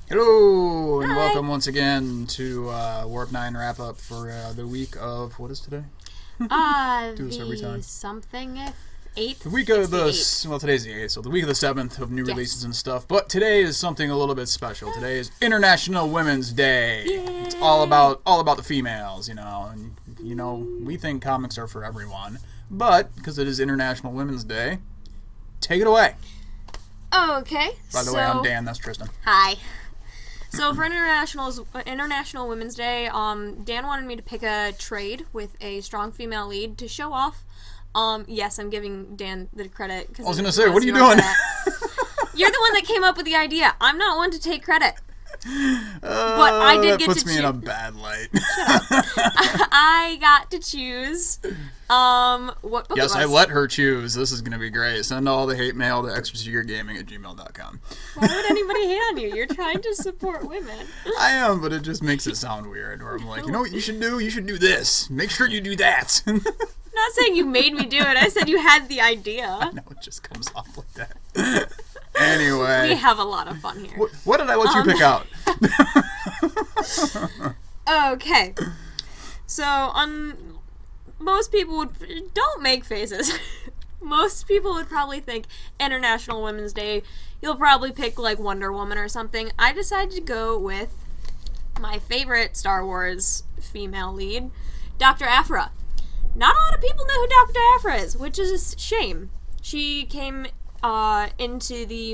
Hello, and Hi. welcome once again to Warp 9 wrap-up for the week of, what is today? Do this every time. Something 8th. The week of the, 8th. well, today's the 8th, so the week of the 7th of new releases and stuff. But today is something a little bit special. Today is International Women's Day. Yay. It's all about the females, and we think comics are for everyone. But, because it is International Women's Day, take it away. Okay. By the way, I'm Dan, that's Tristan. Hi. So for International Women's Day, Dan wanted me to pick a trade with a strong female lead to show off. Yes, I'm giving Dan the credit. I was going to say, what are you doing? You're the one that came up with the idea. I'm not one to take credit. But I did get to choose. That puts me in a bad light. I got to choose what book Yes, it was. I let her choose. This is going to be great. Send all the hate mail to extrasecretgaming@gmail.com. Why would anybody hate on you? You're trying to support women. I am, but it just makes it sound weird. Where I'm like, you know what you should do? You should do this. Make sure you do that. I'm not saying you made me do it. I said you had the idea. I know, it just comes off like that. Anyway. We have a lot of fun here. What did I let you pick out? Okay. So, most people would... Don't make faces. Most people would probably think International Women's Day, you'll probably pick, like, Wonder Woman or something. I decided to go with my favorite Star Wars female lead, Dr. Aphra. Not a lot of people know who Dr. Aphra is, which is a shame. She came into the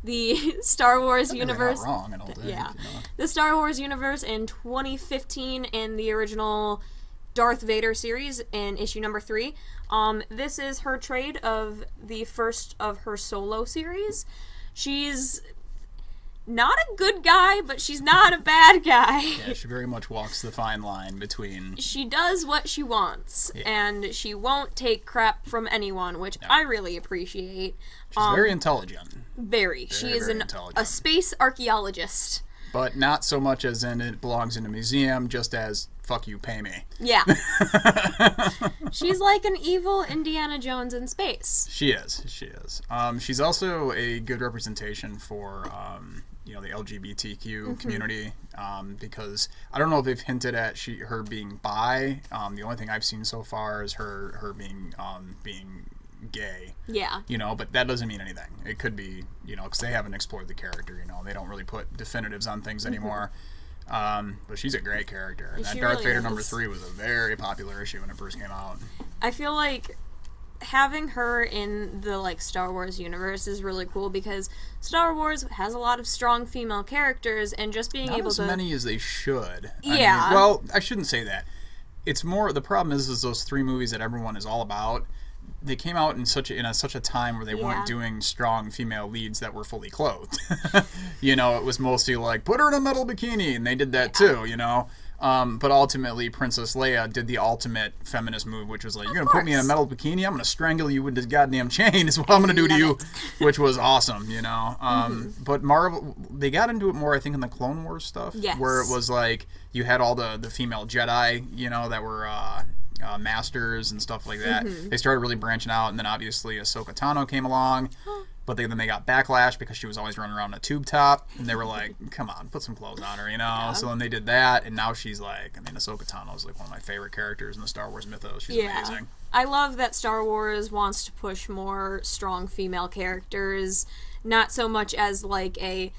the Star Wars universe. Not wrong, I don't think, The Star Wars universe in 2015 in the original Darth Vader series in issue number 3. This is her trade of the first of her solo series. She's not a good guy, but she's not a bad guy. Yeah, she very much walks the fine line between... She does what she wants, and she won't take crap from anyone, which I really appreciate. She's very intelligent. Very. She is a space archaeologist. But not so much as in it belongs in a museum, just as, fuck you, pay me. Yeah. She's like an evil Indiana Jones in space. She is. She is. She's also a good representation for... the LGBTQ community, because I don't know if they've hinted at her being bi. The only thing I've seen so far is her being gay. Yeah. But that doesn't mean anything. It could be, because they haven't explored the character. They don't really put definitives on things anymore. But she's a great character. And that Darth Vader number 3 was a very popular issue when it first came out. I feel like having her in the Star Wars universe is really cool because Star Wars has a lot of strong female characters, and just being able to... Not as many as they should. Yeah. Well, I shouldn't say that. It's more... The problem is those 3 movies that everyone is all about, they came out in such a time where they weren't doing strong female leads that were fully clothed. It was mostly like, put her in a metal bikini, and they did that too, But ultimately, Princess Leia did the ultimate feminist move, which was like, you're going to put me in a metal bikini, I'm going to strangle you with this goddamn chain is what I'm going to do to you, which was awesome, But Marvel, they got into it more, I think, in the Clone Wars stuff, where it was like, you had all the female Jedi, that were... masters and stuff like that. They started really branching out, and then obviously Ahsoka Tano came along, but then they got backlash because she was always running around in a tube top, and they were like, come on, put some clothes on her, So then they did that, and now she's like, Ahsoka Tano is like one of my favorite characters in the Star Wars mythos. She's amazing. I love that Star Wars wants to push more strong female characters, not so much as like a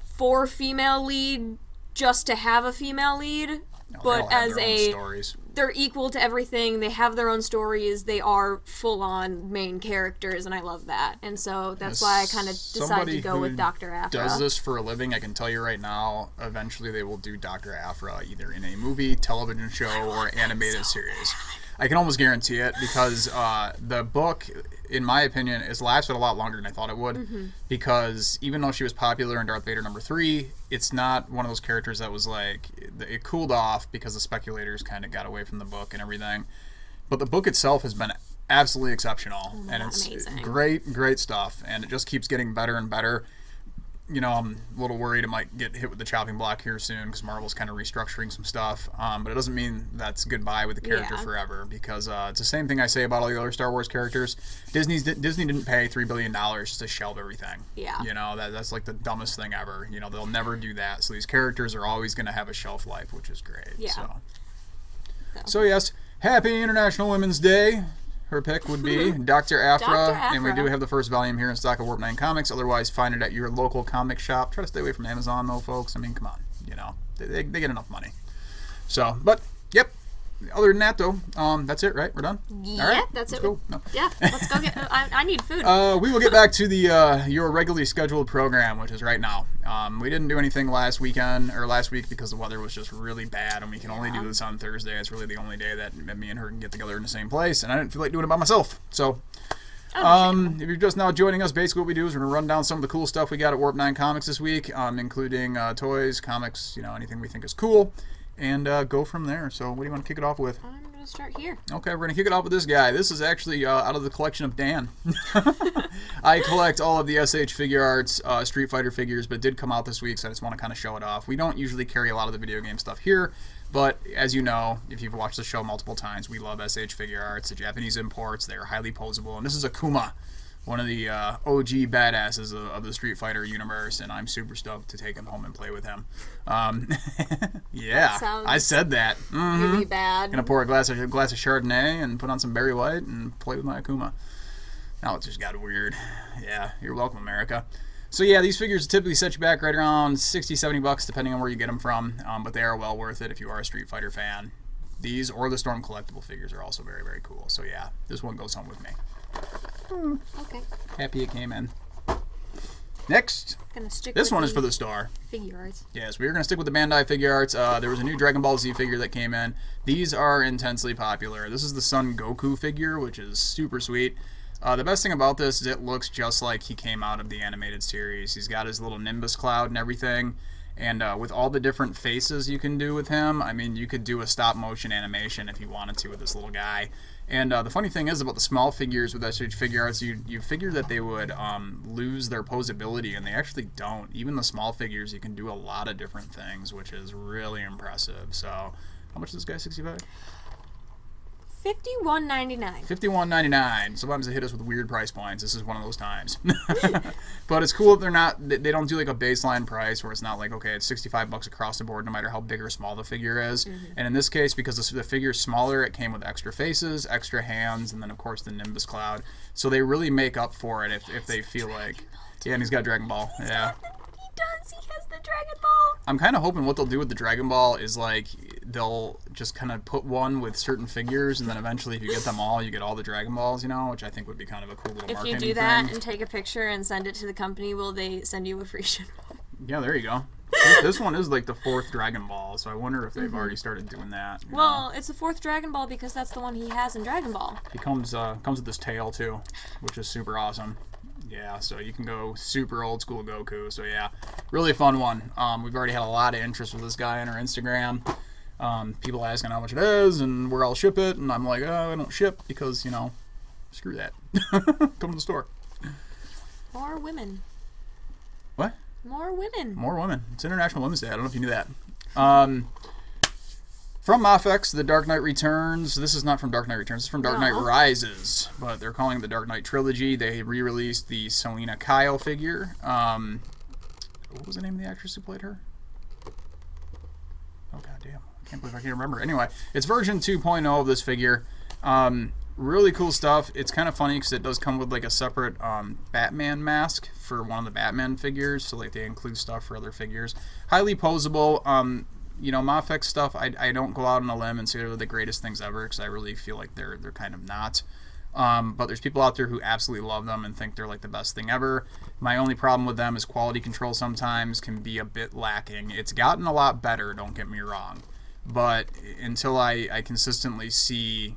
for female lead just to have a female lead, but as a... stories. They're equal to everything. They have their own stories. They are full-on main characters, and I love that. And so that's why I kind of decided to go with Dr. Aphra. Does this for a living, I can tell you right now, eventually they will do Dr. Aphra either in a movie, television show, or animated series. I can almost guarantee it, because the book, in my opinion, has lasted a lot longer than I thought it would, because even though she was popular in Darth Vader number 3, it's not one of those characters that was like, it cooled off because the speculators kind of got away from the book and everything. But the book itself has been absolutely exceptional, and it's amazing. Great stuff, and it just keeps getting better and better. you know, I'm a little worried it might get hit with the chopping block here soon because Marvel's kind of restructuring some stuff. But it doesn't mean that's goodbye with the character forever, because it's the same thing I say about all the other Star Wars characters. Disney didn't pay $3 billion just to shelve everything. Yeah. You know, that's like the dumbest thing ever. You know, they'll never do that. So these characters are always going to have a shelf life, which is great. Yeah. So yes, happy International Women's Day. Her pick would be Dr. Aphra, and we do have the first volume here in stock of Warp 9 Comics. Otherwise, find it at your local comic shop. Try to stay away from Amazon, though, folks. I mean, come on. You know, they get enough money. So, but, yep. Other than that, though, that's it, right? We're done? Yeah, all right, that's it. Go. No. Yeah, let's go get... I need food. We will get back to the your regularly scheduled program, which is right now. We didn't do anything last week because the weather was just really bad, and we can only do this on Thursday. It's really the only day that me and her can get together in the same place, and I didn't feel like doing it by myself. So, if you're just now joining us, basically what we do is we're going to run down some of the cool stuff we got at Warp 9 Comics this week, including toys, comics, you know, anything we think is cool, and go from there. So what do you want to kick it off with? I'm going to start here. Okay, we're going to kick it off with this guy. This is actually out of the collection of Dan. I collect all of the SH Figure Arts Street Fighter figures, but it did come out this week, so I just want to kind of show it off. We don't usually carry a lot of the video game stuff here, but as you know, if you've watched the show multiple times, we love SH Figure Arts. The Japanese imports, they are highly posable, and this is Akuma, one of the OG badasses of the Street Fighter universe, and I'm super stoked to take him home and play with him. Yeah, I said that. Really bad. Gonna pour a glass of Chardonnay and put on some Barry White and play with my Akuma. Now it just got weird. Yeah, you're welcome, America. So yeah, these figures typically set you back right around $60, $70 depending on where you get them from, but they are well worth it if you are a Street Fighter fan. These or the Storm collectible figures are also very, very cool. So yeah, this one goes home with me. Okay. Happy it came in. Next, this one is for the store. Figure Arts. Yes, we are going to stick with the Bandai Figure Arts. There was a new Dragon Ball Z figure that came in. These are intensely popular. This is the Son Goku figure, which is super sweet. The best thing about this is it looks just like he came out of the animated series. He's got his little Nimbus cloud and everything. And with all the different faces you can do with him, I mean, you could do a stop-motion animation if you wanted to with this little guy. And the funny thing is about the small figures with SH Figure Arts, you figure that they would lose their posability, and they actually don't. Even the small figures, you can do a lot of different things, which is really impressive. So, how much is this guy? $65? $51.99. $51.99. Sometimes they hit us with weird price points. This is one of those times. But it's cool that they don't do like a baseline price where it's not like, okay, it's $65 across the board no matter how big or small the figure is. And in this case, because the figure's smaller, it came with extra faces, extra hands, and then of course the Nimbus Cloud. So they really make up for it if they feel like... Yeah, and he's got Dragon Ball. Yeah. He has the Dragon Ball. I'm kind of hoping what they'll do with the Dragon Ball is like they'll just kind of put one with certain figures, and then eventually if you get them all, you get all the Dragon Balls, you know, which I think would be kind of a cool little marketing thing. If you do that and take a picture and send it to the company, will they send you a free ship? Yeah, there you go. This one is like the 4th Dragon Ball, so I wonder if they've already started doing that. Well, it's the 4th Dragon Ball because that's the one he has in Dragon Ball. He comes with this tail too, which is super awesome. Yeah, so you can go super old school Goku. So yeah, really fun one. We've already had a lot of interest with this guy on our Instagram. People asking how much it is and where I'll ship it, and I'm like, oh, I don't ship because, you know, screw that. Come to the store. More women. What? More women. More women. It's International Women's Day. I don't know if you knew that. From Mafex, The Dark Knight Returns. This is not from Dark Knight Returns. It's from Dark Knight Rises. But they're calling it the Dark Knight Trilogy. They re-released the Selena Kyle figure. What was the name of the actress who played her? Oh, goddamn. I can't believe I can't remember. Anyway, it's version 2.0 of this figure. Really cool stuff. It's kind of funny because it does come with like a separate Batman mask for one of the Batman figures. So like they include stuff for other figures. Highly posable. You know, Mafex stuff, I don't go out on a limb and say they're the greatest things ever because I really feel like they're kind of not. But there's people out there who absolutely love them and think they're like the best thing ever. My only problem with them is quality control sometimes can be a bit lacking. It's gotten a lot better, don't get me wrong. But until I consistently see,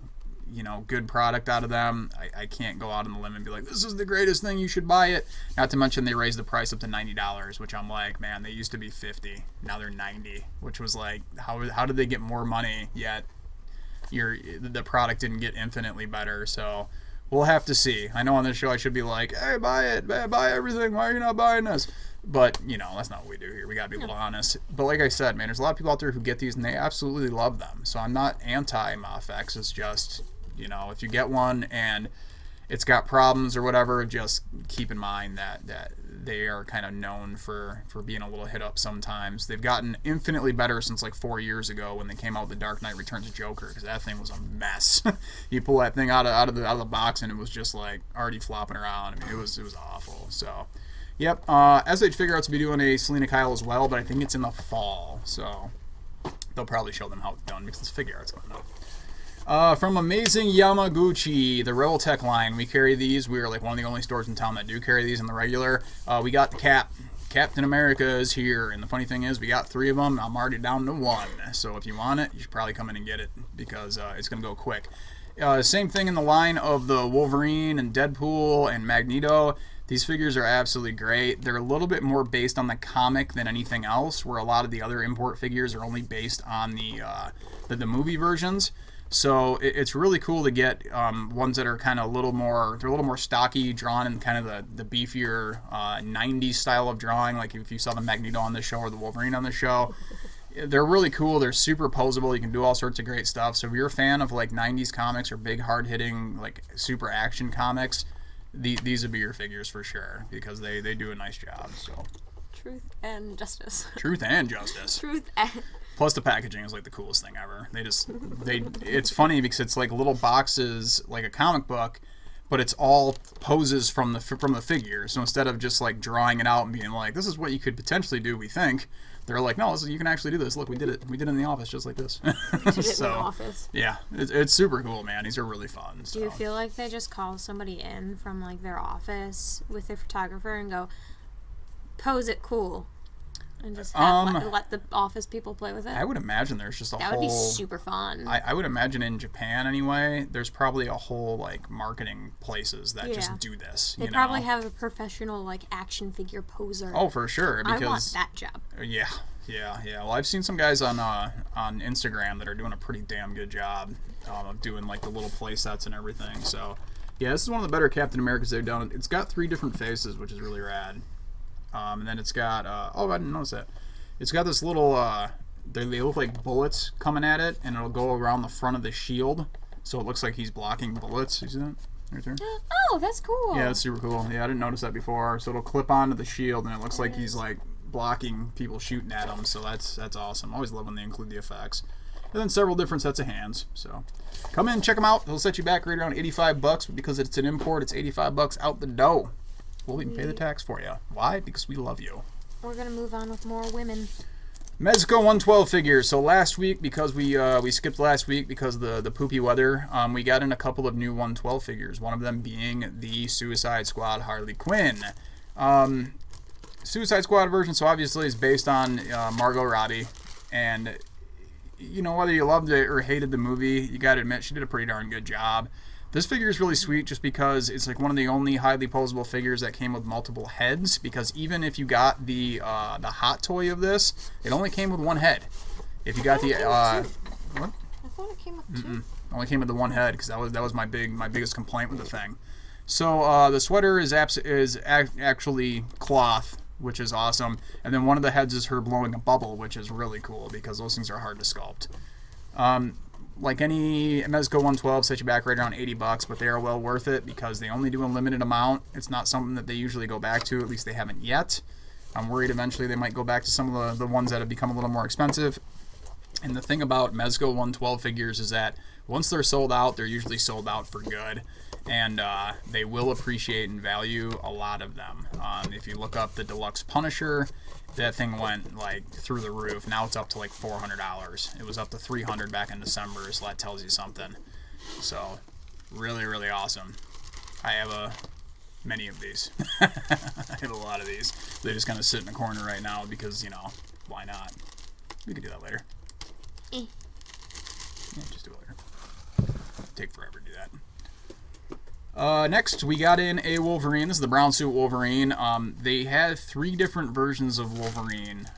you know, good product out of them, I can't go out on the limb and be like, this is the greatest thing, you should buy it. Not to mention they raised the price up to $90, which I'm like, man, they used to be $50, now they're $90, which was like, how did they get more money yet the product didn't get infinitely better? So we'll have to see. I know on this show I should be like, hey, buy it, buy everything, why are you not buying this? But, you know, that's not what we do here. We got to be a little honest. But like I said, man, there's a lot of people out there who get these and they absolutely love them. So I'm not anti-MOFX. It's just, you know, if you get one and it's got problems or whatever, just keep in mind that they are kind of known for being a little hit up sometimes. They've gotten infinitely better since like 4 years ago when they came out with The Dark Knight Returns Joker, because that thing was a mess. You pull that thing out of the box and it was just like already flopping around. I mean, it was awful. So, yep. SH Figure Arts will be doing a Selena Kyle as well, but I think it's in the fall, so they'll probably show them how it's done because it's Figure Arts coming up. From Amazing Yamaguchi, the Revoltech line, we carry these. We are like one of the only stores in town that do carry these in the regular. We got the Cap. Captain America is here, and the funny thing is we got 3 of them. I'm already down to 1, so if you want it, you should probably come in and get it because it's going to go quick. Same thing in the line of the Wolverine and Deadpool and Magneto. These figures are absolutely great. They're a little bit more based on the comic than anything else, where a lot of the other import figures are only based on the movie versions. So it's really cool to get ones that are kind of a little more stocky, drawn in kind of the beefier 90s style of drawing, like if you saw the Magneto on the show or the Wolverine on the show. They're really cool. They're super posable. You can do all sorts of great stuff. So if you're a fan of like 90s comics or big hard-hitting like super action comics, these would be your figures for sure because they do a nice job. So truth and justice. Truth and justice. Truth and... Plus the packaging is like the coolest thing ever. It's funny because it's like little boxes, like a comic book, but it's all poses from the figure. So instead of just like drawing it out and being like, this is what you could potentially do, we think, they're like, no, you can actually do this. Look, we did it. We did it in the office just like this. We did it in the office. Yeah, it's super cool, man. These are really fun. Do you feel like they just call somebody in from like their office with their photographer and go, pose it cool? And just let the office people play with it? I would imagine there's just that would be super fun. I would imagine in Japan anyway, there's probably a whole like marketing places that just do this. They probably have a professional like action figure poser. Oh, for sure. Because, I want that job. Yeah. Well, I've seen some guys on Instagram that are doing a pretty damn good job of doing like the little play sets and everything. So yeah, this is one of the better Captain Americas they've done. It's got 3 different faces, which is really rad. And then it's got, oh, I didn't notice that. It's got this little, they look like bullets coming at it, and it'll go around the front of the shield, so it looks like he's blocking bullets. You see that? Right there? Oh, that's cool. Yeah, that's super cool. Yeah, I didn't notice that before. So it'll clip onto the shield, and it looks like he's, like, blocking people shooting at him, so that's awesome. I always love when they include the effects. And then several different sets of hands, so come in, check them out. They'll set you back right around $85, but because it's an import, it's $85 out the door. We'll even pay the tax for you. Why? Because we love you. We're going to move on with more women. Mezco 112 figures. So last week, because we skipped last week because of the poopy weather, we got in a couple of new 112 figures. One of them being the Suicide Squad Harley Quinn. Suicide Squad version, so obviously is based on Margot Robbie. And, you know, whether you loved it or hated the movie, you got to admit she did a pretty darn good job. This figure is really sweet just because it's like one of the only highly posable figures that came with multiple heads, because even if you got the Hot Toy of this, it only came with 1 head. If you got the what? I thought it came with 2. Only came with the 1 head because that was my biggest complaint with the thing. So the sweater is actually cloth, which is awesome, and then one of the heads is her blowing a bubble, which is really cool because those things are hard to sculpt. Like any Mezco 112, set you back right around $80, but they are well worth it because they only do a limited amount. It's not something that they usually go back to, at least they haven't yet. I'm worried eventually they might go back to some of the ones that have become a little more expensive. And the thing about Mezco 112 figures is that once they're sold out, they're usually sold out for good. And they will appreciate and value a lot of them. If you look up the Deluxe Punisher, that thing went like through the roof. Now it's up to like $400. It was up to $300 back in December, so that tells you something. So really, really awesome. I have many of these. I have a lot of these. They just kind of sit in the corner right now because, you know, why not? We could do that later. Yeah, just do it later. Take forever to do that. Next, we got in a Wolverine. This is the brown suit Wolverine. They had 3 different versions of Wolverine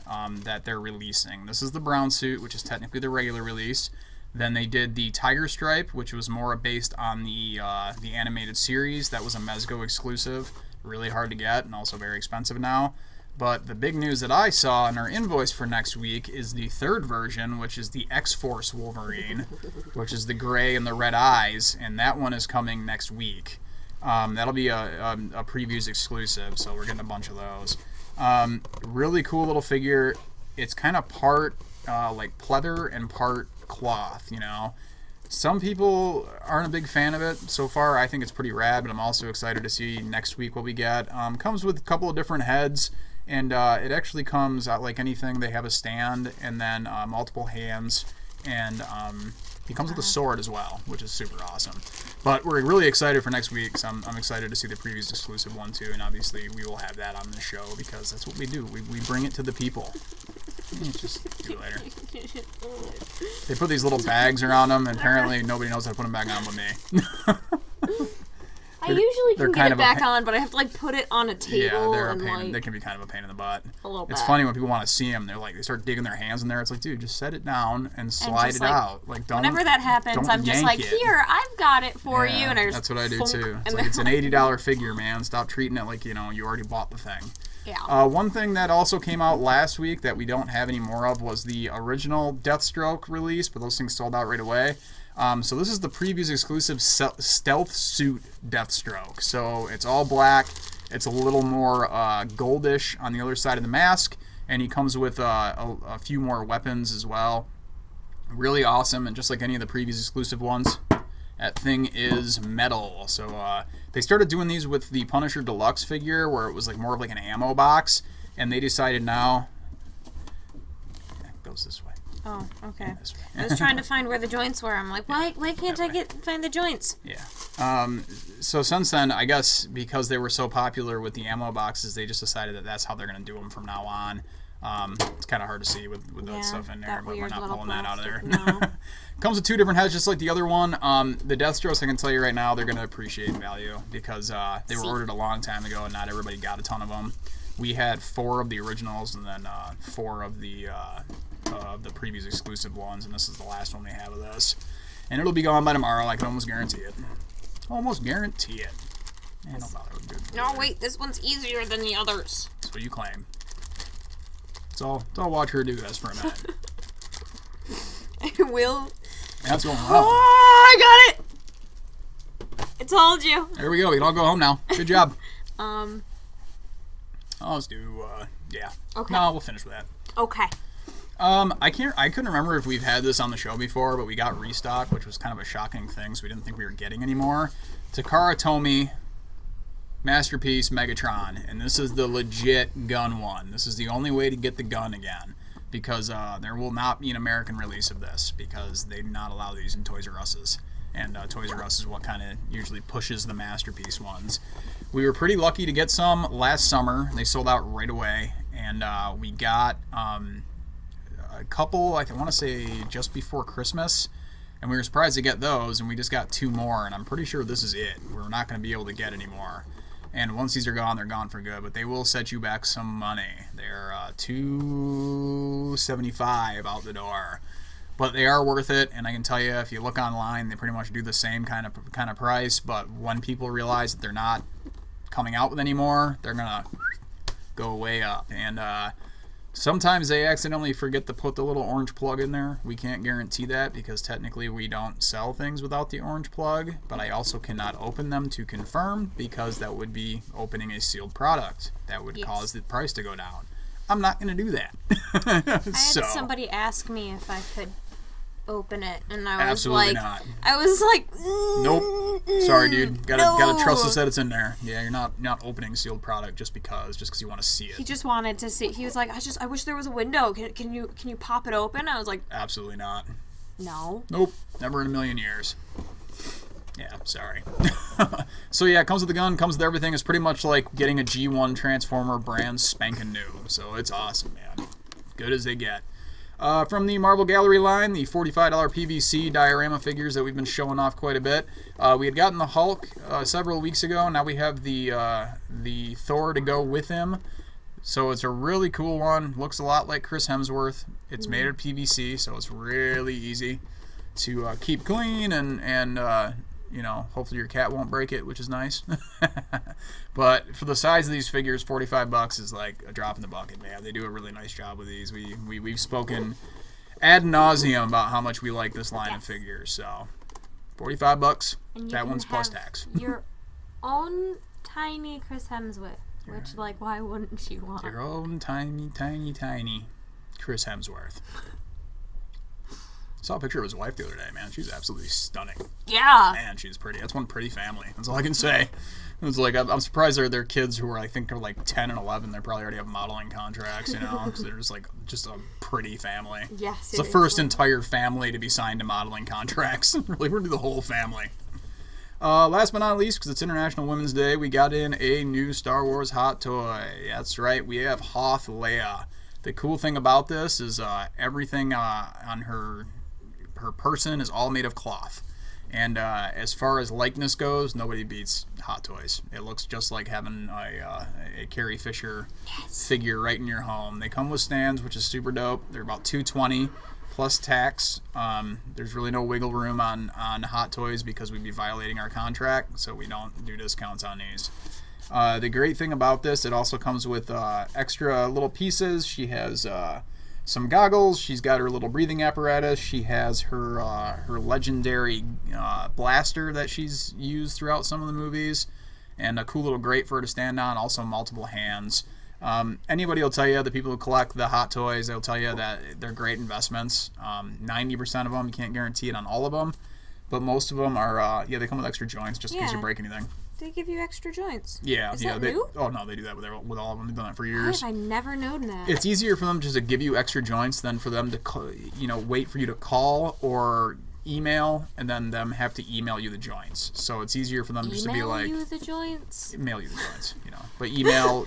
that they're releasing. This is the brown suit, which is technically the regular release. Then they did the Tiger Stripe, which was more based on the animated series. That was a Mezco exclusive. Really hard to get and also very expensive now. But the big news that I saw in our invoice for next week is the third version, which is the X-Force Wolverine, which is the gray and the red eyes, and that one is coming next week. That'll be a previews exclusive, so we're getting a bunch of those. Really cool little figure. It's kind of part like pleather and part cloth, you know. Some people aren't a big fan of it. So far, I think it's pretty rad, but I'm also excited to see next week what we get. Comes with a couple of different heads, and it actually comes out like anything. They have a stand and then multiple hands, and he comes with a sword as well, which is super awesome. But we're really excited for next week, so I'm excited to see the previews exclusive one too, and obviously we will have that on the show because that's what we do. We bring it to the people. Just do it later. They put these little bags around them, and apparently nobody knows how to put them back on but me. I usually can get it back on, but I have to like put it on a table. Yeah, they can be kind of a pain in the butt. A little bit. It's funny when people want to see them. They start digging their hands in there. It's like, dude, just set it down and slide it out. Like, don't. Whenever that happens, I'm just like, here, I've got it for you, and that's what I do too. It's like, it's an $80 figure, man. Stop treating it like you already bought the thing. Yeah. One thing that also came out last week that we don't have any more of was the original Deathstroke release, but those things sold out right away. So this is the previews exclusive stealth suit Deathstroke. So it's all black. It's a little more goldish on the other side of the mask, and he comes with a few more weapons as well. Really awesome, and just like any of the previous exclusive ones, that thing is metal. So they started doing these with the Punisher Deluxe figure, where it was like more of like an ammo box, and they decided now it goes this way. Oh, okay. I was trying to find where the joints were. I'm like, why can't I find the joints? Yeah. So since then, I guess because they were so popular with the ammo boxes, they just decided that that's how they're going to do them from now on. It's kind of hard to see with that stuff in there, but we're not pulling that out of there. No. Comes with two different heads, just like the other one. The Deathstrokes, I can tell you right now, they're going to appreciate value because they were ordered a long time ago, and not everybody got a ton of them. We had 4 of the originals, and then 4 of the previous exclusive ones, and this is the last one we have of this. And it'll be gone by tomorrow. I can almost guarantee it. Almost guarantee it. Man, don't bother with good. No, wait, this one's easier than the others. That's what you claim. So I'll watch her do this for a minute. I will. That's going well. Oh, I got it! I told you. There we go. We can all go home now. Good job. Let's do, yeah. Okay. No, we'll finish with that. Okay. I couldn't remember if we've had this on the show before, but we got restock, which was kind of a shocking thing, so we didn't think we were getting any more. Takara Tomy Masterpiece Megatron, and this is the legit gun one. This is the only way to get the gun again, because there will not be an American release of this, because they do not allow these in Toys R Us's. And Toys R Us is what kind of usually pushes the Masterpiece ones. We were pretty lucky to get some last summer. They sold out right away, and we got a couple, I want to say just before Christmas, and we were surprised to get those, and we just got 2 more, and I'm pretty sure this is it. We're not going to be able to get any more. And once these are gone, they're gone for good, but they will set you back some money. They're $275 out the door. But they are worth it, and I can tell you, if you look online, they pretty much do the same kind of price, but when people realize that they're not coming out with any more, they're going to go way up. And sometimes they accidentally forget to put the little orange plug in there. We can't guarantee that because technically we don't sell things without the orange plug, but I also cannot open them to confirm because that would be opening a sealed product. That would cause the price to go down. I'm not going to do that. I had somebody ask me if I could open it, and I was absolutely like, not. I was like, nope. Sorry, dude. Gotta trust us that it's in there. Yeah, you're not opening sealed product just because you want to see it. He just wanted to see. He was like, I wish there was a window. Can you pop it open? I was like, absolutely not. No. Nope. Never in a million years. Yeah, sorry. So yeah, it comes with the gun, comes with everything. It's pretty much like getting a G1 Transformer brand spanking new. So it's awesome, man. Good as they get. From the Marvel Gallery line, the $45 PVC diorama figures that we've been showing off quite a bit. We had gotten the Hulk several weeks ago. Now we have the Thor to go with him. So it's a really cool one. Looks a lot like Chris Hemsworth. It's made of PVC, so it's really easy to keep clean and You know, hopefully your cat won't break it, which is nice. But for the size of these figures, $45 is like a drop in the bucket, man. They do a really nice job with these. We've spoken ad nauseum about how much we like this line of figures. So, $45. That one's plus tax. Your own tiny Chris Hemsworth. Which, like, why wouldn't you want? Your own tiny Chris Hemsworth. I saw a picture of his wife the other day, man. She's absolutely stunning. Yeah. Man, she's pretty. That's one pretty family. That's all I can say. It's like, I'm surprised they're kids who I think are like 10 and 11. They probably already have modeling contracts, you know, because they're just a pretty family. Yes. It's the first entire family to be signed to modeling contracts. Really, the whole family. Last but not least, because it's International Women's Day, we got in a new Star Wars Hot Toy. That's right, we have Hoth Leia. The cool thing about this is everything on her person is all made of cloth. And as far as likeness goes, nobody beats Hot Toys. It looks just like having a Carrie Fisher figure right in your home. They come with stands, which is super dope. They're about $220 plus tax. There's really no wiggle room on Hot Toys because we'd be violating our contract, so we don't do discounts on these. The great thing about this, it also comes with extra little pieces. She has some goggles. She's got her little breathing apparatus. She has her legendary blaster that she's used throughout some of the movies, and a cool little grate for her to stand on. Also multiple hands. Anybody will tell you, the people who collect the Hot Toys, they'll tell you that they're great investments. 90% of them, you can't guarantee it on all of them, but most of them are, they come with extra joints just in case you break anything. They give you extra joints. Yeah, Is that new? Oh no, they do that with all of them. They've done that for years. How have I never known that? It's easier for them just to give you extra joints than for them to, wait for you to call or email and then them have to email you the joints. So it's easier for them just to be like, email you the joints. But email,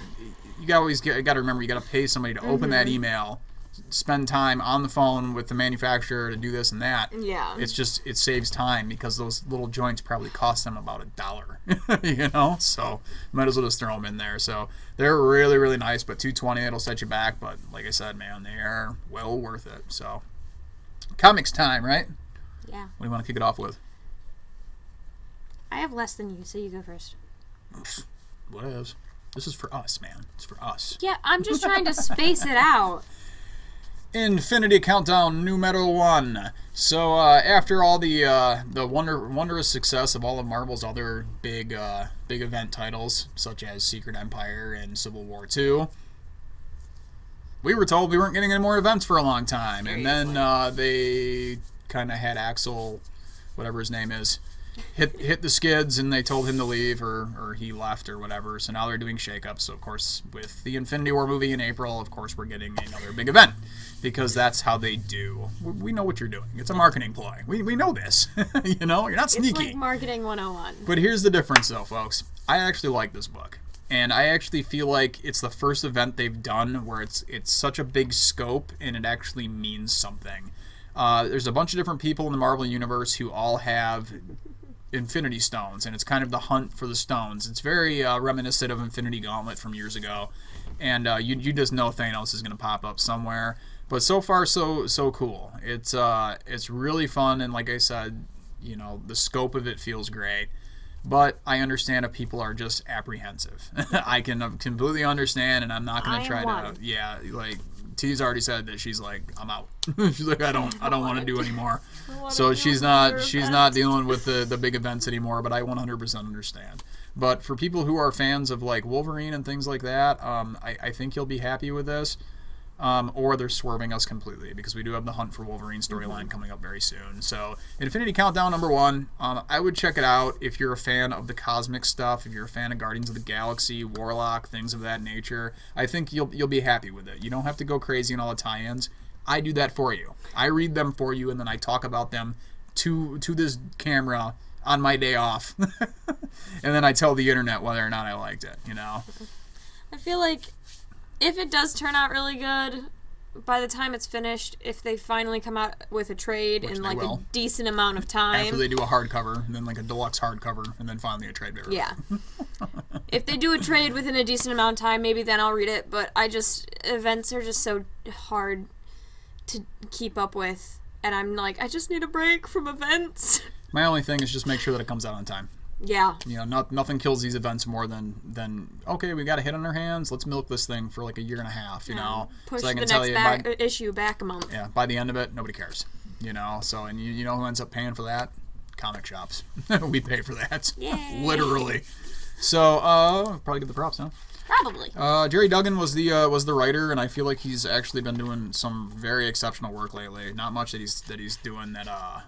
you got to remember, you got to pay somebody to open that email, spend time on the phone with the manufacturer to do this and that. Yeah. It's just, it saves time because those little joints probably cost them about $1, so might as well just throw them in there. So they're really, really nice, but $220, it'll set you back. But like I said, man, they are well worth it. So comics time, right? Yeah. What do you want to kick it off with? I have less than you, so you go first. Whatevs. This is for us, man. It's for us. Yeah, I'm just trying to space it out. Infinity Countdown numero 1. So after all the wondrous success of all of Marvel's other big event titles, such as Secret Empire and Civil War II, we were told we weren't getting any more events for a long time. And then they kind of had Axel, whatever his name is, hit the skids, and they told him to leave, or he left, or whatever. So now they're doing shakeups. So of course, with the Infinity War movie in April, of course we're getting another big event, because that's how they do. We know what you're doing. It's a marketing ploy. We know this. You're not sneaky. It's like marketing 101. But here's the difference, though, folks. I actually like this book, and I actually feel like it's the first event they've done where it's such a big scope and it actually means something. There's a bunch of different people in the Marvel Universe who all have Infinity Stones, and it's kind of the hunt for the stones. It's very reminiscent of Infinity Gauntlet from years ago, and you just know Thanos is going to pop up somewhere. But so far, so cool. It's really fun, and like I said, the scope of it feels great. But I understand if people are just apprehensive. I can completely understand, and I'm not going to try to. Yeah, like T's already said that she's like, I'm out. She's like, I don't want to do anymore. So she's not dealing with the big events anymore. But I 100% understand. But for people who are fans of like Wolverine and things like that, I think you'll be happy with this. Or they're swerving us completely, because we do have the Hunt for Wolverine storyline coming up very soon. So Infinity Countdown number 1, I would check it out if you're a fan of the cosmic stuff, if you're a fan of Guardians of the Galaxy, Warlock, things of that nature. I think you'll be happy with it. You don't have to go crazy on all the tie-ins. I do that for you. I read them for you, and then I talk about them to this camera on my day off. And then I tell the internet whether or not I liked it, I feel like if it does turn out really good, by the time it's finished, if they finally come out with a trade in like a decent amount of time. After they do a hardcover, and then like a deluxe hardcover, and then finally a trade paperback. Yeah. If they do a trade within a decent amount of time, maybe then I'll read it. But events are just so hard to keep up with. And I'm like, I just need a break from events. My only thing is just make sure that it comes out on time. Yeah. You know, nothing kills these events more than okay, we got a hit on our hands. Let's milk this thing for like a year and a half. You know, push so I can the tell next you issue back a month. Yeah, by the end of it, nobody cares. You know, so and you know who ends up paying for that? Comic shops. We pay for that. Yay. Literally. So probably get the props, huh? Probably. Jerry Duggan was the writer, and I feel like he's actually been doing some very exceptional work lately. Not much that he's doing that I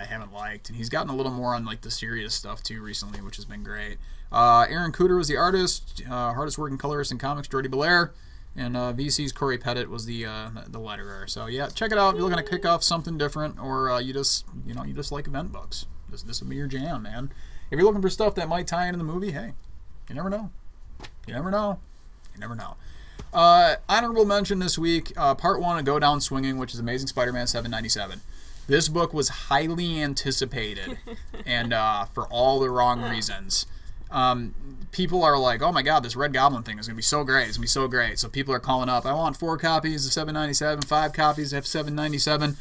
haven't liked, and he's gotten a little more on like the serious stuff too recently, which has been great. Aaron Cooter was the artist, hardest working colorist in comics, Jordi Belair, and VC's Corey Pettit was the letterer. So yeah, check it out if you're looking to kick off something different, or you just like event books. This will be your jam, man. If you're looking for stuff that might tie into the movie, hey, you never know. You never know. You never know. Honorable mention this week, Part 1 of Go Down Swinging, which is Amazing Spider-Man 797. This book was highly anticipated, and for all the wrong reasons. People are like, oh my god, this Red Goblin thing is going to be so great. It's going to be so great. So people are calling up, I want 4 copies of 797, 5 copies of 797.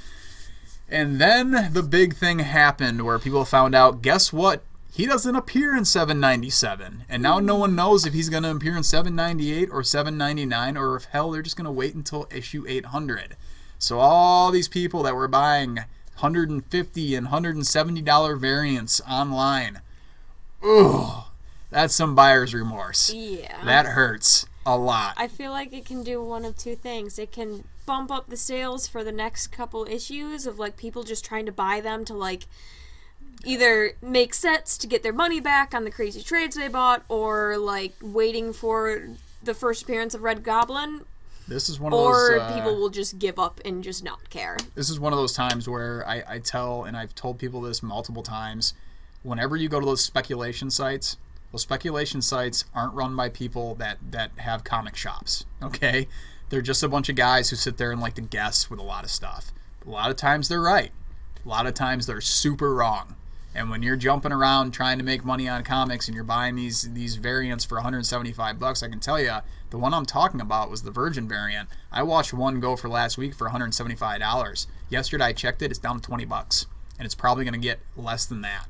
And then the big thing happened where people found out, guess what? He doesn't appear in 797. And now no one knows if he's going to appear in 798 or 799, or if hell, they're just going to wait until issue 800. So all these people that were buying $150 and $170 variants online, ugh, that's some buyer's remorse. Yeah. That hurts a lot. I feel like it can do one of two things. It can bump up the sales for the next couple issues of like people just trying to buy them to like either make sets to get their money back on the crazy trades they bought, or like waiting for the first appearance of Red Goblin. This is one of those... Or people will just give up and just not care. This is one of those times where I tell, and I've told people this multiple times, whenever you go to those speculation sites aren't run by people that have comic shops, okay? They're just a bunch of guys who sit there and like to guess with a lot of stuff. A lot of times they're right. A lot of times they're super wrong. And when you're jumping around trying to make money on comics and you're buying these variants for $175, I can tell you, the one I'm talking about was the Virgin variant. I watched one go for last week for $175. Yesterday I checked it, it's down to $20. And it's probably going to get less than that.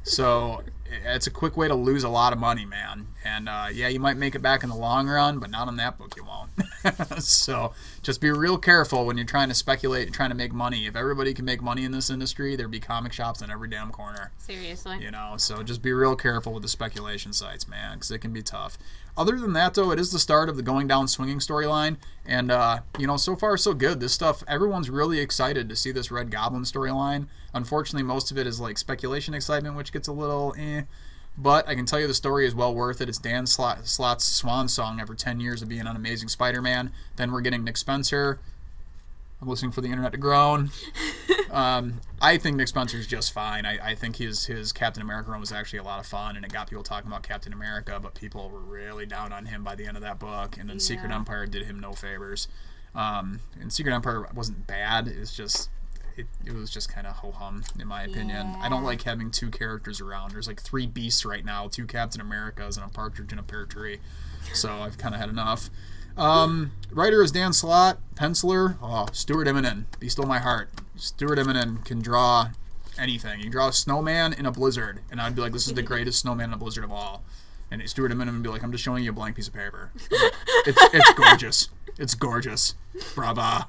So it's a quick way to lose a lot of money, man. And yeah, you might make it back in the long run, but not on that book you won't. So just be real careful when you're trying to speculate and trying to make money. If everybody can make money in this industry, there'd be comic shops in every damn corner. Seriously. You know, so just be real careful with the speculation sites, man, because it can be tough. Other than that, though, it is the start of the Going Down Swinging storyline. And, you know, so far so good. This stuff, everyone's really excited to see this Red Goblin storyline. Unfortunately, most of it is like speculation excitement, which gets a little eh. But I can tell you the story is well worth it. It's Dan Slott's swan song after 10 years of being on Amazing Spider-Man. Then we're getting Nick Spencer. I'm listening for the internet to groan. I think Nick Spencer's just fine. I think his Captain America run was actually a lot of fun, and it got people talking about Captain America, but people were really down on him by the end of that book. And then yeah. Secret Empire did him no favors. And Secret Empire wasn't bad. It's just... It was just kind of ho-hum, in my opinion. Yeah. I don't like having 2 characters around. There's like 3 beasts right now, 2 Captain Americas, and a partridge in a pear tree. So I've kind of had enough. Writer is Dan Slott. Penciler, Stuart Immonen. He stole my heart. Stuart Immonen can draw anything. He can draw a snowman in a blizzard, and I'd be like, this is the greatest snowman in a blizzard of all. And Stuart Immonen would be like, I'm just showing you a blank piece of paper. It's gorgeous. It's gorgeous. Brava.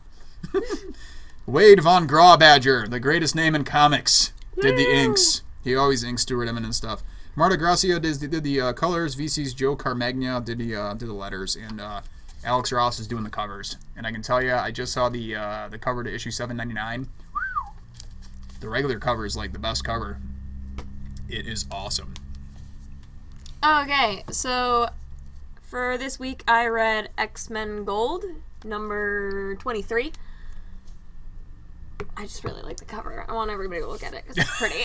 Wade Von Grawbadger, the greatest name in comics, did the inks. He always inks Stuart Immonen stuff. Marta Gracia did the colors. VC's Joe Carmagna did the letters, and Alex Ross is doing the covers. And I can tell you, I just saw the cover to issue 799. The regular cover is like the best cover. It is awesome. Okay, so for this week I read X-Men Gold, number 23. I just really like the cover. I want everybody to look at it because it's pretty.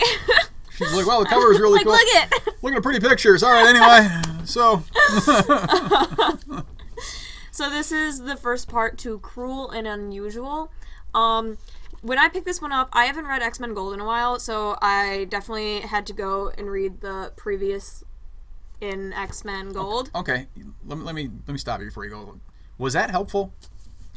She's like, well, the cover is really like, cool. Look at Look at pretty pictures. All right, anyway. So. So this is the first part to Cruel and Unusual. When I picked this one up, I haven't read X-Men Gold in a while, so I definitely had to go and read the previous in X-Men Gold. Okay, let me stop you before you go. Was that helpful?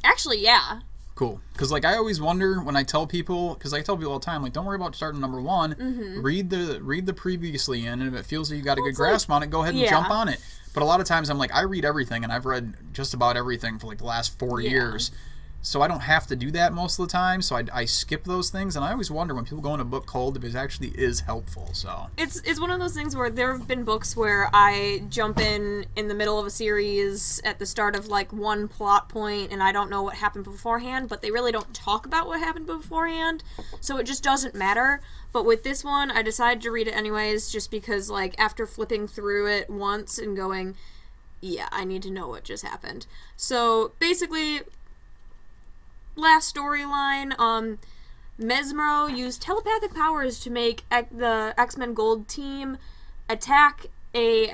Actually, yeah. Cool. Because, like, I always wonder when I tell people, because I tell people all the time, like, don't worry about starting number 1. Read the previously in, and if it feels like you got a good grasp on it, go ahead and jump on it. But a lot of times I'm like, I read everything, and I've read just about everything for, like, the last 4 years. So I don't have to do that most of the time, so I skip those things, and I always wonder when people go in a book cold if it actually is helpful. So it's one of those things where there have been books where I jump in the middle of a series at the start of like one plot point, and I don't know what happened beforehand, but they really don't talk about what happened beforehand, so it just doesn't matter. But with this one, I decided to read it anyways, just because like after flipping through it once and going, yeah, I need to know what just happened. So basically, last storyline, Mezco used telepathic powers to make the X-Men Gold team attack a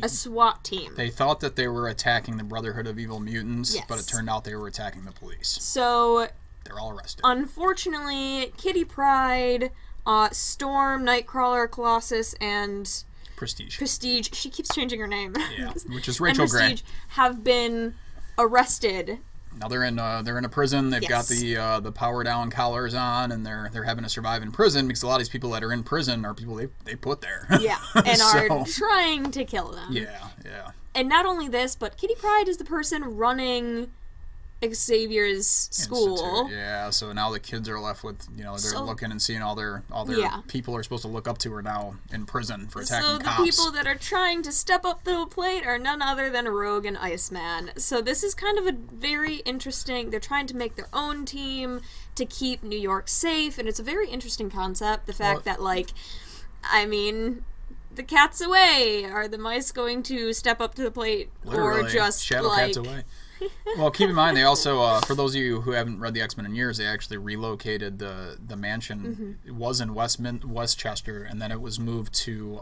SWAT team. They thought that they were attacking the Brotherhood of Evil Mutants, but it turned out they were attacking the police. So they're all arrested. Unfortunately, Kitty Pryde, Storm, Nightcrawler, Colossus, and Prestige. She keeps changing her name. Yeah, which is Rachel Gray. Prestige have been arrested. Now they're in a prison. They've got the power down collars on, and they're having to survive in prison because a lot of these people that are in prison are people they put there. Yeah, and are trying to kill them. Yeah. And not only this, but Kitty Pryde is the person running Xavier's school. Institute. Yeah, so now the kids are left with, they're looking and seeing all their people are supposed to look up to are now in prison for attacking cops. So the people that are trying to step up to the plate are none other than Rogue and Iceman. So this is kind of a very interesting, they're trying to make their own team to keep New York safe, and it's a very interesting concept, the fact that, like, I mean, the cat's away. Are the mice going to step up to the plate? Literally, or just, shadow like... cat's away. Well, keep in mind, they also, for those of you who haven't read the X-Men in years, they actually relocated the mansion. It was in Westchester, and then it was moved to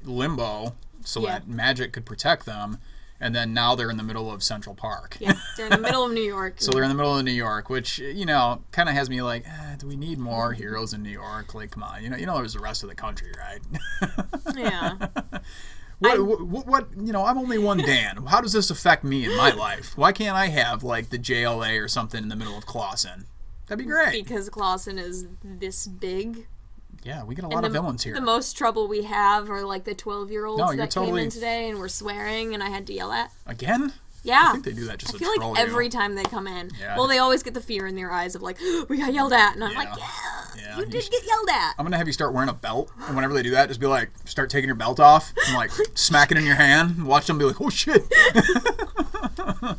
Limbo so that Magic could protect them. And then now they're in the middle of Central Park. Yeah, they're in the middle of New York. So they're in the middle of New York, which, kind of has me like, do we need more heroes in New York? Like, come on. There's the rest of the country, right? Yeah. What I'm only one Dan. How does this affect me in my life? Why can't I have, like, the JLA or something in the middle of Clawson? That'd be great. Because Clawson is this big. Yeah, we get a lot of villains here. The most trouble we have are, like, the 12-year-olds that came in today and were swearing and I had to yell at. Again? Yeah. I think they do that just to troll you. I feel like every time they come in. Yeah. Well, they always get the fear in their eyes of, like, we got yelled at. And I'm like, yeah, you did get yelled at. I'm going to have you start wearing a belt. And whenever they do that, just be like, start taking your belt off. And, like, smack it in your hand. And watch them be like, oh, shit.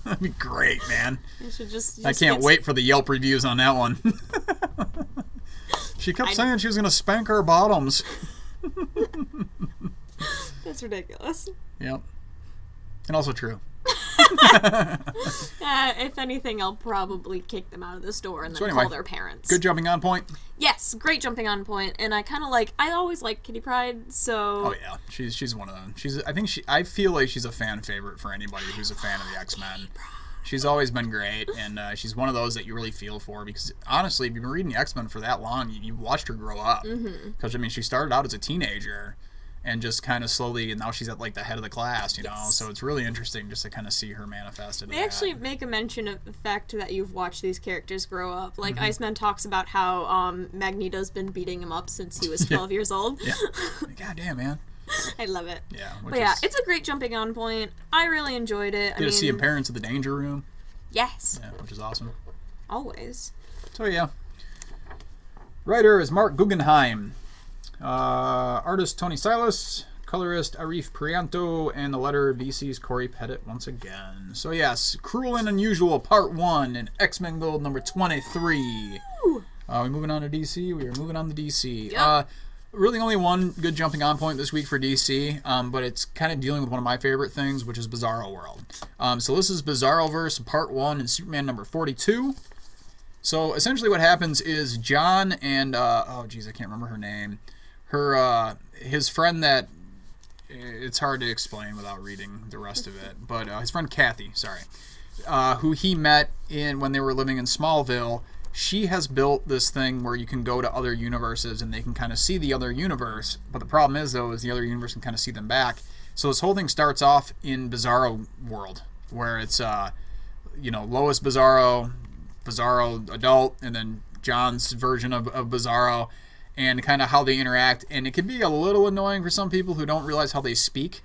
That'd be great, man. You should just I can't wait for the Yelp reviews on that one. She kept saying she was going to spank our bottoms. That's ridiculous. Yep. And also true. If anything, I'll probably kick them out of the store and then call their parents. Good jumping on point. Yes, great jumping on point. And I always like Kitty Pryde, so... Oh yeah, she's one of them. I feel like she's a fan favorite for anybody who's a fan of the X-Men. She's always been great, and she's one of those that you really feel for because, honestly, if you've been reading the X-Men for that long, you watched her grow up. Because, she started out as a teenager and just kind of slowly, and now she's at, like, the head of the class, you know? So it's really interesting just to kind of see her manifested. They actually make a mention of the fact that you've watched these characters grow up. Like, Iceman talks about how Magneto's been beating him up since he was 12 years old. Yeah. God damn, man. I love it. Yeah. But yeah, it's a great jumping on point. I really enjoyed it. Get to see Parents of the Danger Room. Yes. Yeah, which is awesome. Always. So yeah. Writer is Mark Guggenheim. Artist Tony Silas. Colorist Arif Prianto. And the letter VC's Corey Pettit once again. So yes, Cruel and Unusual Part 1 in X-Men Gold number 23. Woo! We moving on to DC? We are moving on to DC. Yep. Really only one good jumping on point this week for DC, but it's kind of dealing with one of my favorite things, which is Bizarro World. So this is Bizarroverse Part 1 in Superman number 42. So essentially what happens is John and, oh geez, I can't remember her name. His friend that, it's hard to explain without reading the rest of it, but his friend Kathy, sorry, who he met when they were living in Smallville. She has built this thing where you can go to other universes and they can kind of see the other universe. But the problem is, though, is the other universe can kind of see them back. So this whole thing starts off in Bizarro World, where it's you know, Lois Bizarro, Bizarro adult, and then John's version of Bizarro, and kind of how they interact. And it can be a little annoying for some people who don't realize how they speak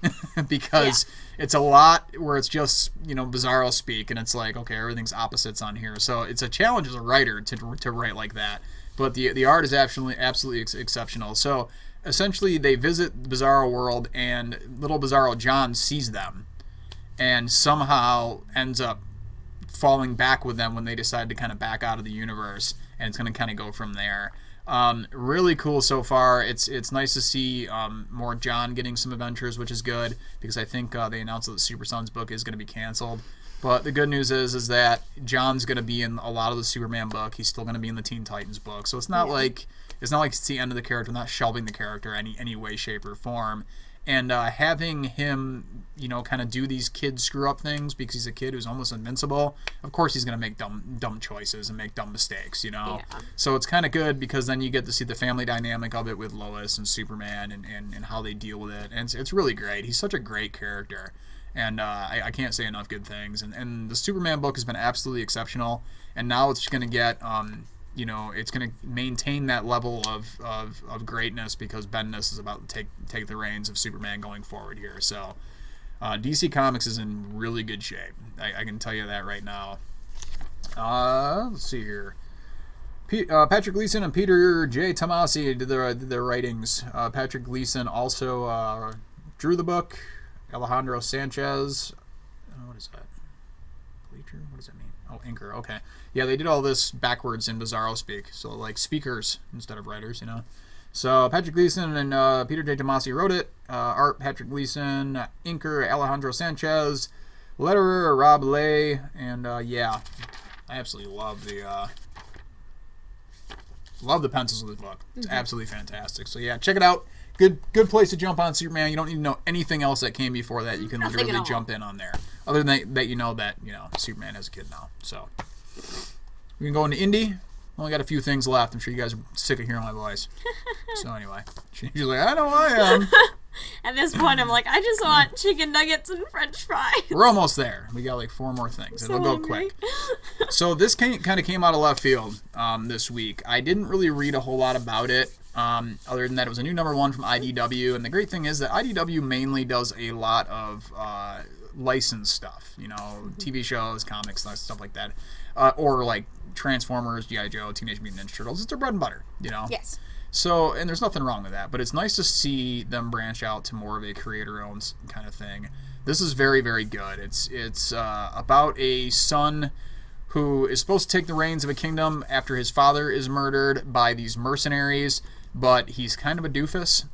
because it's a lot where it's just, you know, Bizarro speak, and it's like, okay, everything's opposites on here. So it's a challenge as a writer to write like that. But the art is absolutely exceptional. So essentially they visit Bizarro World, and little Bizarro John sees them and somehow ends up falling back with them when they decide to kind of back out of the universe, and it's going to kind of go from there. Really cool so far. It's nice to see more John getting some adventures, which is good, because I think they announced that the Super Sons book is going to be canceled. But the good news is that John's going to be in a lot of the Superman book. He's still going to be in the Teen Titans book. So it's not like it's the end of the character. Not shelving the character any way, shape, or form. And having him, you know, kind of do these kid screw-up things because he's a kid who's almost invincible. Of course he's going to make dumb choices and make dumb mistakes, you know. Yeah. So it's kind of good because then you get to see the family dynamic of it with Lois and Superman and how they deal with it. And it's really great. He's such a great character. And I can't say enough good things. And the Superman book has been absolutely exceptional. And now it's going to get... you know, it's going to maintain that level of greatness because Bendis is about to take the reins of Superman going forward here. So DC Comics is in really good shape. I can tell you that right now. Let's see here. Patrick Gleason and Peter J. Tomasi did their writings. Patrick Gleason also drew the book. Alejandro Sanchez. What is that? Bleacher? What does that mean? Oh, inker. Okay. Yeah, they did all this backwards in Bizarro speak. So, like, speakers instead of writers, you know. So, Patrick Gleason and Peter J. Tomasi wrote it. Art, Patrick Gleason. Inker, Alejandro Sanchez. Letterer, Rob Lay. And, yeah, I absolutely love the pencils of this book. It's absolutely fantastic. So, yeah, check it out. Good place to jump on Superman. You don't need to know anything else that came before that. You can literally jump in on there. Other than that, you know Superman has a kid now. So we can go into indie. Only got a few things left. I'm sure you guys are sick of hearing my voice. So anyway, she's like, I know I am. At this point, I'm like, I just want chicken nuggets and French fries. We're almost there. We got like 4 more things. It'll go quick. So this kind of came out of left field this week. I didn't really read a whole lot about it. Other than that, it was a new #1 from IDW, and the great thing is that IDW mainly does a lot of licensed stuff, you know, TV shows, comics, stuff like that, or like Transformers, G.I. Joe, Teenage Mutant Ninja Turtles. It's their bread and butter, you know. Yes. So, and there's nothing wrong with that, but it's nice to see them branch out to more of a creator-owned kind of thing. This is very, very good. It's about a son who is supposed to take the reins of a kingdom after his father is murdered by these mercenaries, but he's kind of a doofus.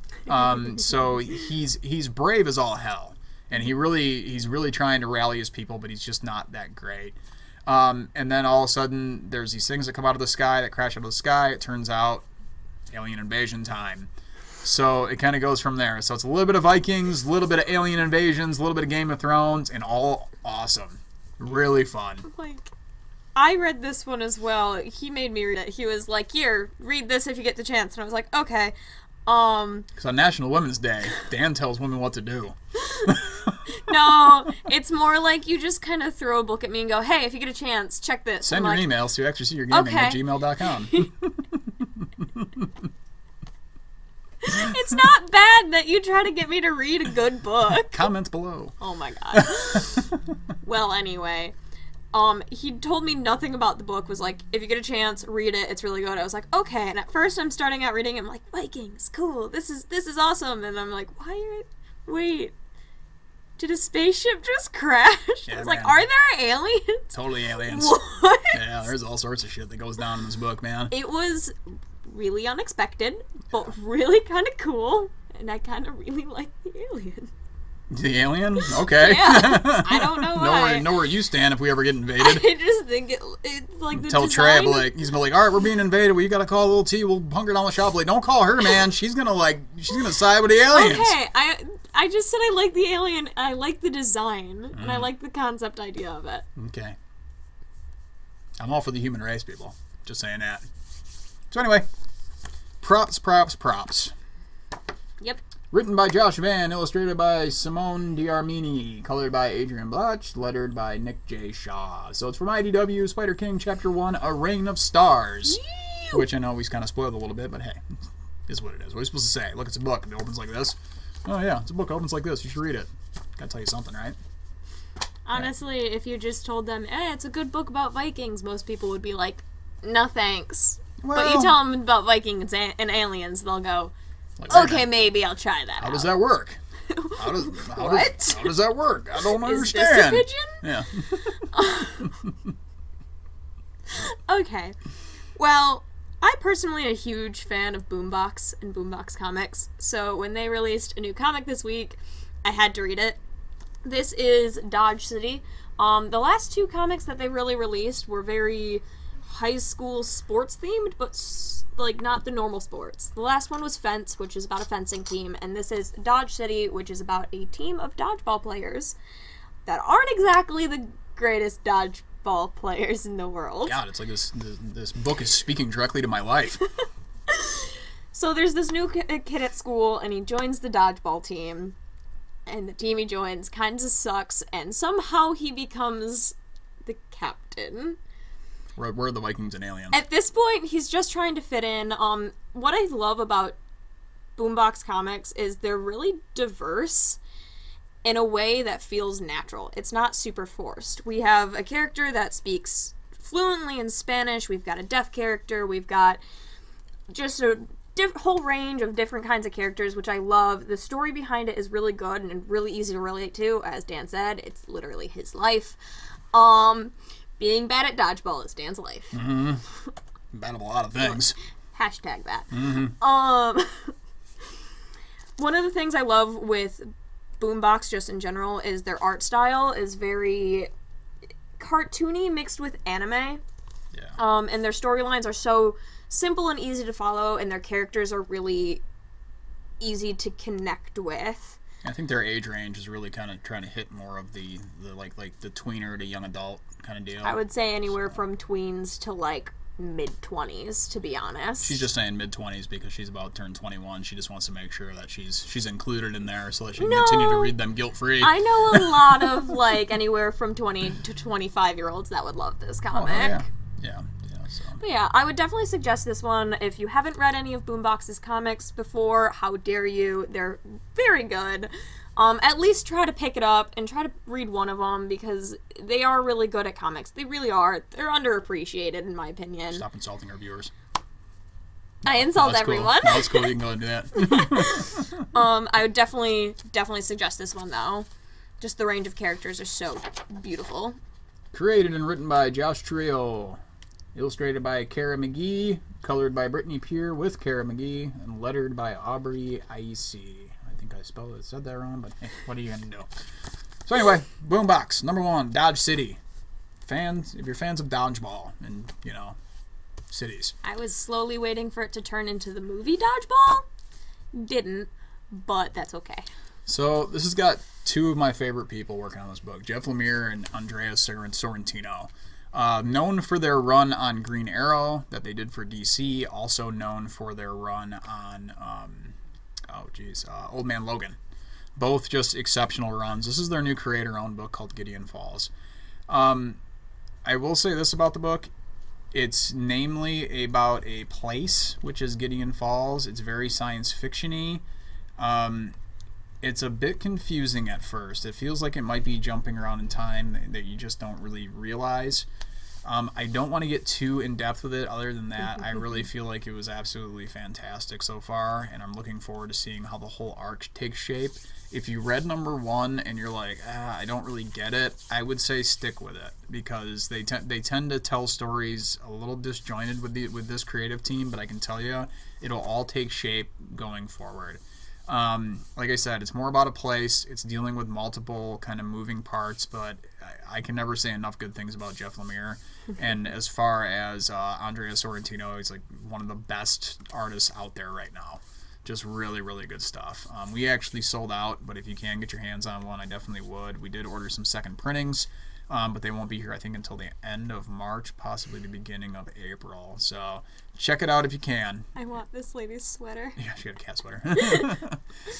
So he's brave as all hell, and he's really trying to rally his people, but he's just not that great. And then all of a sudden, there's these things that come out of the sky, that crash out of the sky. It turns out, alien invasion time. So it kind of goes from there. So it's a little bit of Vikings, a little bit of alien invasions, a little bit of Game of Thrones, and all awesome. Really fun. Like, I read this one as well. He made me read it. He was like, here, read this if you get the chance. And I was like, okay. Because on National Women's Day, Dan tells women what to do. No, it's more like you just kind of throw a book at me and go, hey, if you get a chance, check this. Send your emails to extraseergaming@gmail.com. It's not bad that you try to get me to read a good book. Comments below. Oh my god. Well, anyway. He told me nothing about the book, was like, if you get a chance, read it, it's really good. I was like, okay, and at first I'm starting out reading, I'm like, Vikings, cool, this is awesome, and I'm like, wait, did a spaceship just crash? Yeah, I was like, are there aliens? Totally aliens. What? Yeah, there's all sorts of shit that goes down in this book, man. It was really unexpected, but really kind of cool, and I kind of really like the alien. The alien? Okay. Yeah. I don't know why. Know where you stand if we ever get invaded. I just think it's like the Tell design. Trav, like, he's gonna be like, all right, we're being invaded. We gotta call a little T. We'll hunger down the shop. Like, don't call her, man. She's gonna side with the aliens. Okay, I just said I like the alien. I like the design, and I like the concept idea of it. Okay. I'm all for the human race, people. Just saying that. So anyway, props. Yep. Written by Josh Van, illustrated by Simone D'Armini, colored by Adrian Bloch, lettered by Nick J. Shaw. So it's from IDW, Spider King, Chapter 1, A Reign of Stars. Which I know we kind of spoiled a little bit, but hey, is what it is. What are you supposed to say? Look, it's a book. It opens like this. Oh yeah, it's a book. It opens like this. You should read it. Gotta tell you something, right? Honestly, if you just told them, hey, it's a good book about Vikings, most people would be like, no thanks. Well, but you tell them about Vikings and aliens, they'll go, like, okay, maybe I'll try that. How does that work? How does that work? I don't understand. Is this a pigeon? Yeah. Okay. Well, I personally am a huge fan of Boombox and Boombox comics, so when they released a new comic this week, I had to read it. This is Dodge City. The last two comics that they really released were very high school sports themed, but like not the normal sports. The last one was Fence, which is about a fencing team, and this is Dodge City, which is about a team of dodgeball players that aren't exactly the greatest dodgeball players in the world. God, it's like this book is speaking directly to my life. So there's this new kid at school, and he joins the dodgeball team. And the team he joins kind of sucks, and somehow he becomes the captain. Where are the Vikings and aliens? At this point, he's just trying to fit in. What I love about Boombox comics is they're really diverse in a way that feels natural. It's not super forced. We have a character that speaks fluently in Spanish. We've got a deaf character. We've got just a whole range of different kinds of characters, which I love. The story behind it is really good and really easy to relate to. As Dan said, it's literally his life. Being bad at dodgeball is Dan's life. Mm-hmm. Bad at a lot of things. Hashtag that. Mm-hmm. One of the things I love with Boombox just in general is their art style is very cartoony mixed with anime. Yeah. And their storylines are so simple and easy to follow, and their characters are really easy to connect with. I think their age range is really kind of trying to hit more of the like the tweener to young adult kind of deal. I would say anywhere from tweens to like mid-20s, to be honest. She's just saying mid-20s because she's about to turn 21. She just wants to make sure that she's included in there so that she can continue to read them guilt-free. I know a lot of like anywhere from 20 to 25-year-olds that would love this comic. Oh, yeah. So. But yeah, I would definitely suggest this one. If you haven't read any of Boombox's comics before, how dare you? They're very good. At least try to pick it up and try to read one of them because they are really good at comics. They really are. They're underappreciated, in my opinion. Stop insulting our viewers. I insult everyone. Cool. No, it's cool. You can go and do that. I would definitely suggest this one, though. Just the range of characters are so beautiful. Created and written by Josh Trio. Illustrated by Kara McGee, colored by Brittany Peer with Kara McGee, and lettered by Aubrey Icy. I think I said that wrong, but hey, what are you gonna do? So anyway, Boombox, number 1, Dodge City. If you're fans of dodgeball and, cities. I was slowly waiting for it to turn into the movie Dodgeball. Didn't, but that's okay. So this has got two of my favorite people working on this book, Jeff Lemire and Andrea Sorrentino. Known for their run on Green Arrow that they did for DC, also known for their run on, Old Man Logan. Both just exceptional runs. This is their new creator-owned book called Gideon Falls. I will say this about the book. It's namely about a place, which is Gideon Falls. It's very science fiction-y. It's a bit confusing at first. It feels like it might be jumping around in time that you just don't really realize. I don't want to get too in-depth with it. Other than that, I really feel like it was absolutely fantastic so far, and I'm looking forward to seeing how the whole arc takes shape. If you read number 1 and you're like, I don't really get it, I would say stick with it, because they tend to tell stories a little disjointed with this creative team, but I can tell you, it'll all take shape going forward. Like I said, it's more about a place. It's dealing with multiple kind of moving parts, but I can never say enough good things about Jeff Lemire. And as far as Andrea Sorrentino, he's like one of the best artists out there right now. Just really, really good stuff. We actually sold out, but if you can get your hands on one, I definitely would. We did order some second printings. but they won't be here, I think, until the end of March, possibly the beginning of April. So check it out if you can. I want this lady's sweater. Yeah, she got a cat sweater.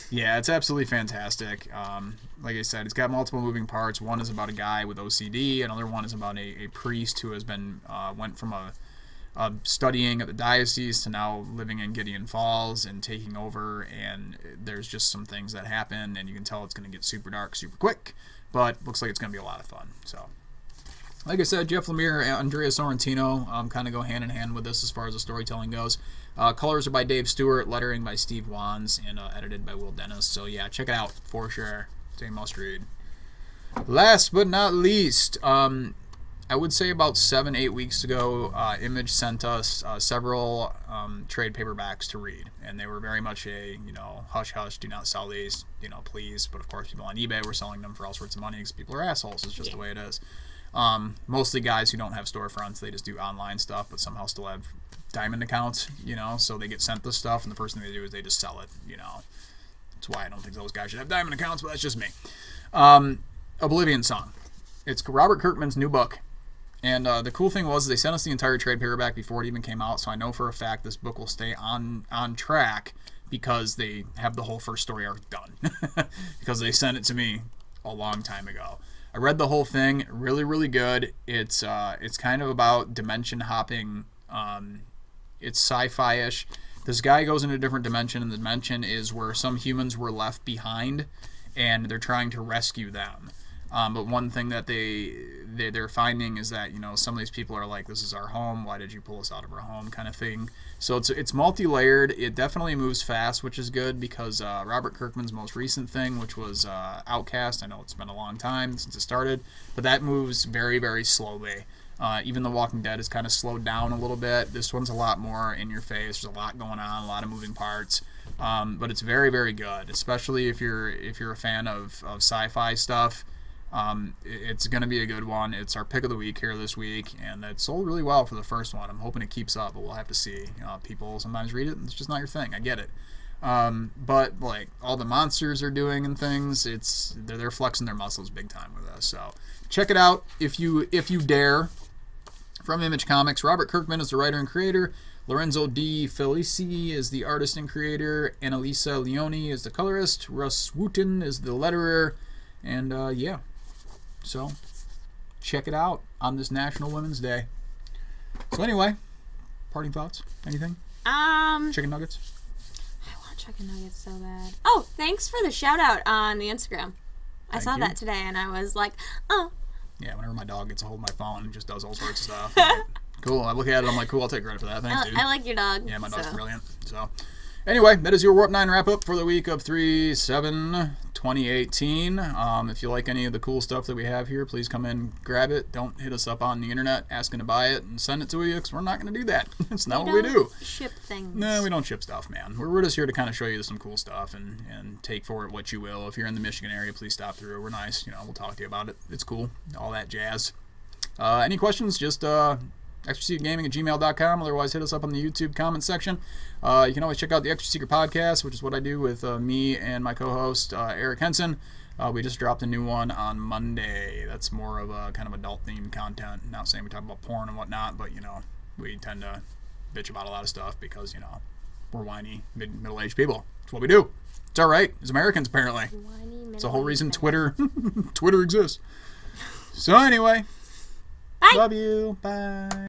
Yeah, it's absolutely fantastic. Like I said, it's got multiple moving parts. One is about a guy with OCD. Another one is about a priest who has been went from studying at the diocese to now living in Gideon Falls and taking over. And there's just some things that happen, and you can tell it's going to get super dark super quick. But looks like it's going to be a lot of fun. So, like I said, Jeff Lemire and Andrea Sorrentino kind of go hand in hand with this as far as the storytelling goes. Colors are by Dave Stewart, lettering by Steve Wands, and edited by Will Dennis. So yeah, check it out for sure. It's a must read. Last but not least, I would say about 7-8 weeks ago, Image sent us several trade paperbacks to read, and they were very much a, hush hush, do not sell these, please. But of course, people on eBay were selling them for all sorts of money because people are assholes. It's just the way it is. Mostly guys who don't have storefronts, they just do online stuff, but somehow still have diamond accounts, so they get sent this stuff, and the first thing they do is they just sell it. That's why I don't think those guys should have diamond accounts, but that's just me. Oblivion Song. It's Robert Kirkman's new book. And the cool thing was they sent us the entire trade paperback before it even came out, so I know for a fact this book will stay on track because they have the whole first story arc done. Because they sent it to me a long time ago. I read the whole thing, really, really good. It's kind of about dimension hopping. It's sci-fi-ish. This guy goes into a different dimension, and the dimension is where some humans were left behind, and they're trying to rescue them. But one thing that they're finding is that, some of these people are like, this is our home, why did you pull us out of our home, kind of thing. So it's multi-layered. It definitely moves fast, which is good, because Robert Kirkman's most recent thing, which was Outcast, I know it's been a long time since it started, but that moves very, very slowly. Even The Walking Dead is kind of slowed down a little bit. This one's a lot more in your face. There's a lot going on, a lot of moving parts. But it's very, very good, especially if you're a fan of sci-fi stuff. It's going to be a good one. It's our pick of the week here this week, and it sold really well for the first one. I'm hoping it keeps up, but we'll have to see. People sometimes read it, and it's just not your thing. I get it. But like all the monsters are doing and things, they're flexing their muscles big time with us. So check it out if you dare. From Image Comics, Robert Kirkman is the writer and creator. Lorenzo Di Felici is the artist and creator. Annalisa Leone is the colorist. Russ Wooten is the letterer. And yeah. So, check it out on this National Women's Day. So anyway, parting thoughts? Anything? Chicken nuggets? I want chicken nuggets so bad. Oh, thanks for the shout out on the Instagram. I saw that today, and I was like, oh. Yeah, whenever my dog gets a hold of my phone and just does all sorts of stuff. Cool. I look at it, I'm like, cool, I'll take credit for that. Thanks, dude. I like your dog. Yeah, my dog's brilliant. So, anyway, that is your Warp 9 wrap-up for the week of 3/7/2018. If you like any of the cool stuff that we have here, please come in, grab it. Don't hit us up on the internet asking to buy it and send it to you, because we're not going to do that. It's not what we do. Ship things. No, we don't ship stuff, man. We're just here to kind of show you some cool stuff and take for it what you will. If you're in the Michigan area, please stop through. We're nice. We'll talk to you about it. It's cool. All that jazz. Any questions? Just extraseatgaming@gmail.com. Otherwise, hit us up on the YouTube comment section. You can always check out the Extra Secret Podcast, which is what I do with me and my co-host, Eric Henson. We just dropped a new one on Monday. That's more of a kind of adult-themed content. Not saying we talk about porn and whatnot, but, we tend to bitch about a lot of stuff because, we're whiny, middle-aged people. It's what we do. It's all right. As Americans, apparently. It's the whole reason Twitter exists. So anyway, bye. Love you. Bye.